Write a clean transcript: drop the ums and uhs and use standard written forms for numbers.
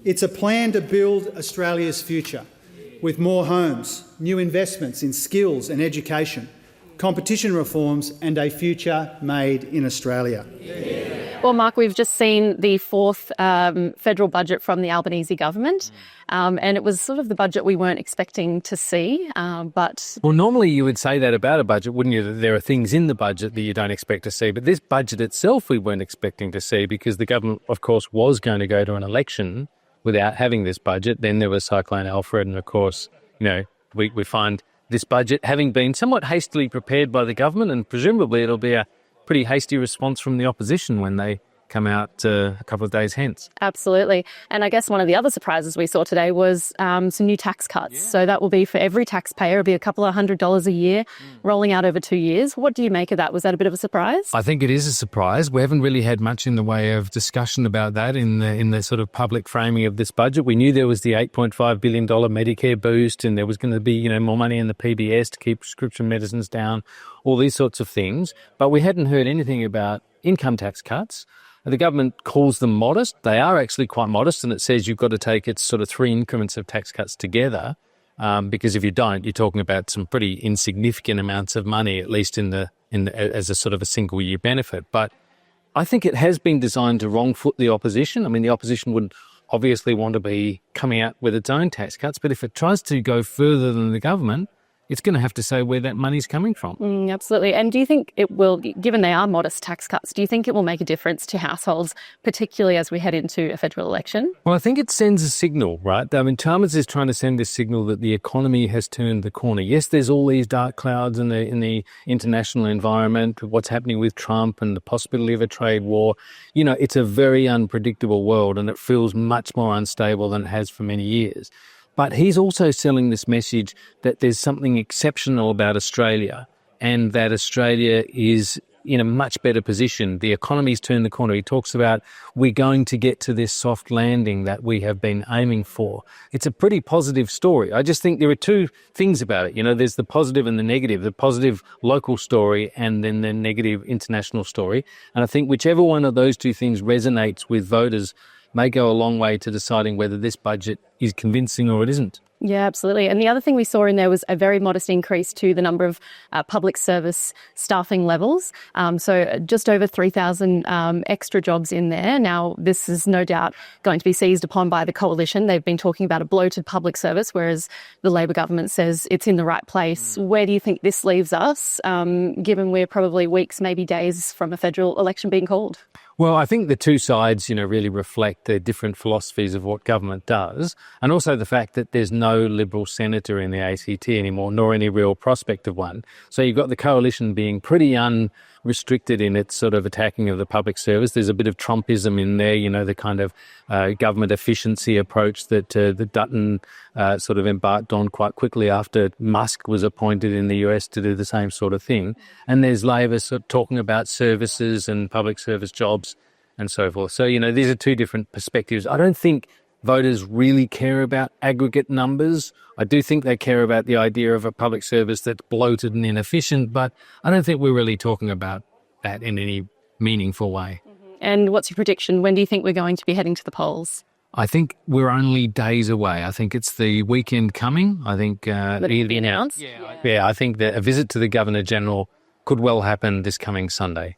It's a plan to build Australia's future with more homes, new investments in skills and education, competition reforms and a future made in Australia. Well, Mark, we've just seen the fourth federal budget from the Albanese government, and it was sort of the budget we weren't expecting to see. Well, normally you would say that about a budget, wouldn't you, that there are things in the budget that you don't expect to see. But this budget itself we weren't expecting to see because the government, of course, was going to go to an election without having this budget. Then there was Cyclone Alfred, and of course, we find this budget having been somewhat hastily prepared by the government, and presumably it'll be a pretty hasty response from the opposition when they come out a couple of days hence. Absolutely. And I guess one of the other surprises we saw today was some new tax cuts. Yeah. So that will be for every taxpayer. It'll be a couple of $100 a year rolling out over 2 years. What do you make of that? Was that a bit of a surprise? I think it is a surprise. We haven't really had much in the way of discussion about that in the sort of public framing of this budget. We knew there was the $8.5 billion Medicare boost, and there was going to be, more money in the PBS to keep prescription medicines down, all these sorts of things. But we hadn't heard anything about income tax cuts. The government calls them modest. They are actually quite modest, and it says you've got to take its sort of 3 increments of tax cuts together, because if you don't, you're talking about some pretty insignificant amounts of money, at least as a sort of a single year benefit. But I think it has been designed to wrong foot the opposition. I mean, the opposition wouldn't obviously want to be coming out with its own tax cuts, but if it tries to go further than the government, it's going to have to say where that money's coming from. Absolutely. And do you think it will, given they are modest tax cuts, do you think it will make a difference to households, particularly as we head into a federal election? Well, I think it sends a signal, right? I mean, Chalmers is trying to send this signal that the economy has turned the corner. Yes, there's all these dark clouds in the international environment, what's happening with Trump and the possibility of a trade war. It's a very unpredictable world, and it feels much more unstable than it has for many years. But he's also selling this message that there's something exceptional about Australia and that Australia is in a much better position. The economy's turned the corner. He talks about we're going to get to this soft landing that we have been aiming for. It's a pretty positive story. I just think there are two things about it. There's the positive and the negative, the positive local story and then the negative international story. And I think whichever one of those two things resonates with voters may go a long way to deciding whether this budget is convincing or it isn't. Yeah, absolutely. And the other thing we saw in there was a very modest increase to the number of public service staffing levels. So just over 3,000 extra jobs in there. Now, this is no doubt going to be seized upon by the coalition. They've been talking about a bloated public service, whereas the Labor government says it's in the right place. Where do you think this leaves us, given we're probably weeks, maybe days from a federal election being called? Well, I think the two sides, really reflect the different philosophies of what government does, and also the fact that there's no Liberal senator in the ACT anymore, nor any real prospect of one. So you've got the coalition being pretty unrestricted in its sort of attacking of the public service. There's a bit of Trumpism in there, the kind of government efficiency approach that Dutton sort of embarked on quite quickly after Musk was appointed in the US to do the same sort of thing. And there's Labor sort of talking about services and public service jobs and so forth. So, these are two different perspectives. I don't think voters really care about aggregate numbers. I do think they care about the idea of a public service that's bloated and inefficient, but I don't think we're really talking about that in any meaningful way. And what's your prediction? When do you think we're going to be heading to the polls? I think we're only days away. I think it's the weekend coming. I think That it'll be announced? Yeah, I think that a visit to the Governor-General could well happen this coming Sunday.